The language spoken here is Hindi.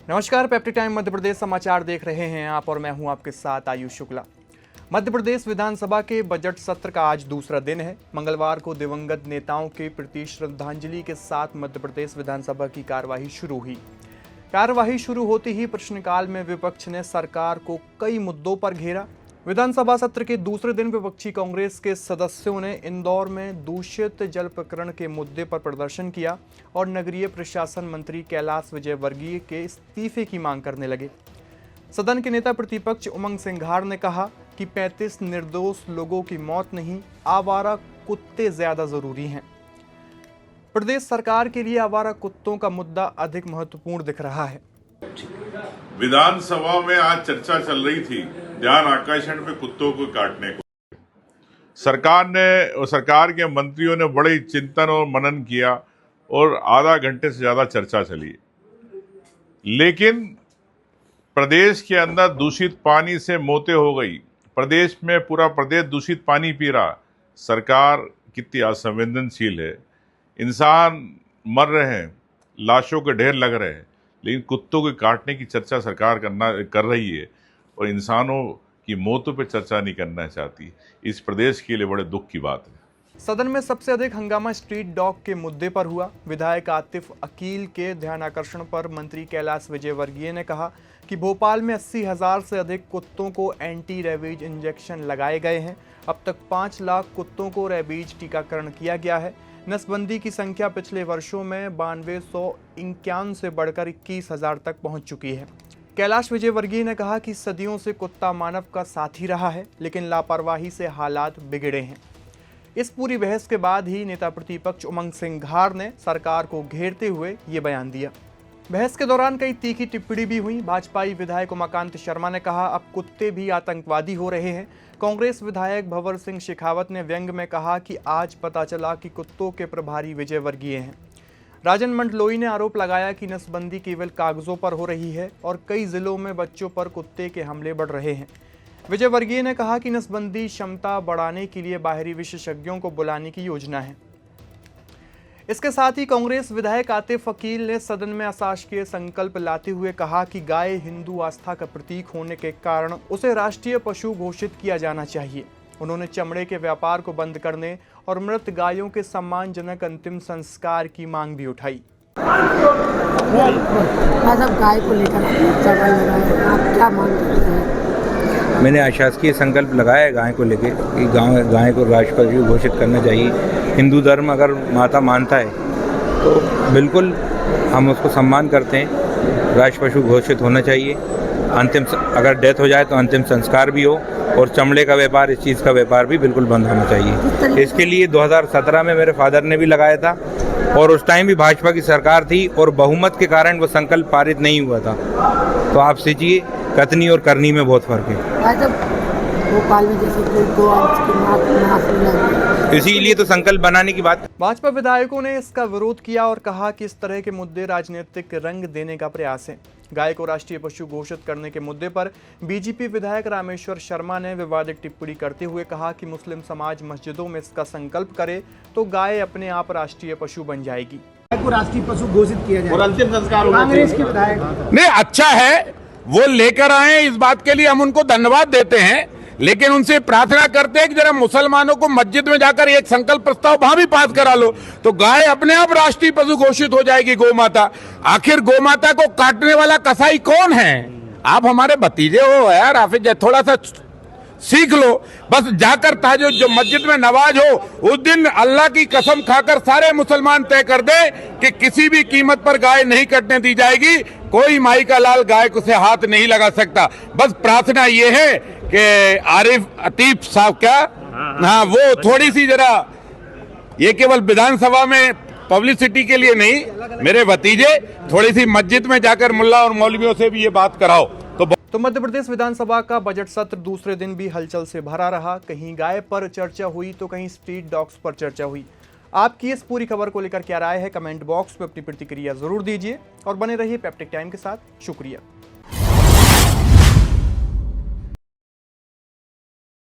नमस्कार, पेप्टिक टाइम मध्य प्रदेश समाचार देख रहे हैं आप और मैं हूं आपके साथ आयुष शुक्ला। मध्य प्रदेश विधानसभा के बजट सत्र का आज दूसरा दिन है। मंगलवार को दिवंगत नेताओं के प्रति श्रद्धांजलि के साथ मध्य प्रदेश विधानसभा की कार्यवाही शुरू हुई। कार्यवाही शुरू होते ही प्रश्नकाल में विपक्ष ने सरकार को कई मुद्दों पर घेरा। विधानसभा सत्र के दूसरे दिन विपक्षी कांग्रेस के सदस्यों ने इंदौर में दूषित जल प्रकरण के मुद्दे पर प्रदर्शन किया और नगरीय प्रशासन मंत्री कैलाश विजयवर्गीय के इस्तीफे की मांग करने लगे। सदन के नेता प्रतिपक्ष उमंग सिंघार ने कहा कि 35 निर्दोष लोगों की मौत नहीं, आवारा कुत्ते ज्यादा जरूरी हैं। प्रदेश सरकार के लिए आवारा कुत्तों का मुद्दा अधिक महत्वपूर्ण दिख रहा है। विधानसभा में आज चर्चा चल रही थी ध्यान आकर्षण पे कुत्तों को काटने को। सरकार के मंत्रियों ने बड़े चिंतन और मनन किया और आधा घंटे से ज्यादा चर्चा चली, लेकिन प्रदेश के अंदर दूषित पानी से मौतें हो गई। प्रदेश में पूरा प्रदेश दूषित पानी पी रहा। सरकार कितनी असंवेदनशील है। इंसान मर रहे हैं, लाशों के ढेर लग रहे हैं, लेकिन कुत्तों के काटने की चर्चा सरकार कर रही है और इंसानों की मौतों पर चर्चा नहीं करना चाहती। इस प्रदेश के लिए बड़े दुख की बात है। सदन में सबसे अधिक हंगामा स्ट्रीट डॉग के मुद्दे पर हुआ। विधायक आतिफ अकील के ध्यानाकर्षण पर मंत्री कैलाश विजयवर्गीय ने कहा कि भोपाल में 80,000 से अधिक कुत्तों को एंटी रेबीज इंजेक्शन लगाए गए हैं। अब तक 5 लाख कुत्तों को रेबीज टीकाकरण किया गया है। नसबंदी की संख्या पिछले वर्षों में 9251 से बढ़कर 21,000 तक पहुंच चुकी है। कैलाश विजयवर्गीय ने कहा कि सदियों से कुत्ता मानव का साथी रहा है, लेकिन लापरवाही से हालात बिगड़े हैं। इस पूरी बहस के बाद ही नेता प्रतिपक्ष उमंग सिंघार ने सरकार को घेरते हुए ये बयान दिया। बहस के दौरान कई तीखी टिप्पणी भी हुई। भाजपाई विधायक उमाकांत शर्मा ने कहा अब कुत्ते भी आतंकवादी हो रहे हैं। कांग्रेस विधायक भंवर सिंह शेखावत ने व्यंग में कहा कि आज पता चला कि कुत्तों के प्रभारी विजयवर्गीय हैं। राजन मंडलोई ने आरोप लगाया कि नसबंदी केवल कागजों पर हो रही है और कई जिलों में बच्चों पर कुत्ते के हमले बढ़ रहे हैं। विजयवर्गीय ने कहा कि नसबंदी क्षमता बढ़ाने के लिए बाहरी विशेषज्ञों को बुलाने की योजना है। इसके साथ ही कांग्रेस विधायक आतिफ अकील ने सदन में अशासकीय संकल्प लाते हुए कहा कि गाय हिंदू आस्था का प्रतीक होने के कारण उसे राष्ट्रीय पशु घोषित किया जाना चाहिए। उन्होंने चमड़े के व्यापार को बंद करने और मृत गायों के सम्मानजनक अंतिम संस्कार की मांग भी उठाई। गाय को लेकर आप क्या मांग करते हैं? मैंने अशासकीय संकल्प लगाया है गाय को लेकर कि गाय को राष्ट्रपति घोषित करना चाहिए। हिंदू धर्म अगर माता मानता है तो बिल्कुल हम उसको सम्मान करते हैं। राष्ट्र पशु घोषित होना चाहिए। अगर डेथ हो जाए तो अंतिम संस्कार भी हो और चमड़े का व्यापार, इस चीज़ का व्यापार भी बिल्कुल बंद होना चाहिए। इसके लिए 2017 में मेरे फादर ने भी लगाया था और उस टाइम भी भाजपा की सरकार थी और बहुमत के कारण वो संकल्प पारित नहीं हुआ था। तो आप सोचिए, कथनी और करनी में बहुत फर्क है। भोपाल में जैसे इसीलिए तो संकल्प बनाने की बात। भाजपा विधायकों ने इसका विरोध किया और कहा कि इस तरह के मुद्दे राजनीतिक रंग देने का प्रयास है। गाय को राष्ट्रीय पशु घोषित करने के मुद्दे पर बीजेपी विधायक रामेश्वर शर्मा ने विवादित टिप्पणी करते हुए कहा कि मुस्लिम समाज मस्जिदों में इसका संकल्प करे तो गाय अपने आप राष्ट्रीय पशु बन जाएगी। को राष्ट्रीय पशु घोषित किया जाए और अंतिम संस्कार कांग्रेस के विधायक नहीं, अच्छा है वो लेकर आए, इस बात के लिए हम उनको धन्यवाद देते हैं। लेकिन उनसे प्रार्थना करते हैं कि जरा मुसलमानों को मस्जिद में जाकर एक संकल्प प्रस्ताव वहां भी पास करा लो तो गाय अपने आप राष्ट्रीय पशु घोषित हो जाएगी, गौ माता। आखिर गौ माता को काटने वाला कसाई कौन है? आप हमारे भतीजे हो यार, आप थोड़ा सा सीख लो। बस जाकर ताजो जो मस्जिद में नमाज हो उस दिन अल्लाह की कसम खाकर सारे मुसलमान तय कर दे कि किसी भी कीमत पर गाय नहीं कटने दी जाएगी। कोई माई का लाल गाय को से हाथ नहीं लगा सकता। बस प्रार्थना ये है कि आरिफ अतीफ साहब क्या, हाँ, वो थोड़ी सी जरा, ये केवल विधानसभा में पब्लिसिटी के लिए नहीं, मेरे भतीजे थोड़ी सी मस्जिद में जाकर मुल्ला और मौलवियों से भी ये बात कराओ। तो मध्य प्रदेश विधानसभा का बजट सत्र दूसरे दिन भी हलचल से भरा रहा। कहीं गाय पर चर्चा हुई तो कहीं स्ट्रीट डॉग्स पर चर्चा हुई। आपकी इस पूरी खबर को लेकर क्या राय है, कमेंट बॉक्स में अपनी प्रतिक्रिया जरूर दीजिए और बने रहिए पेप्टिक टाइम के साथ। शुक्रिया।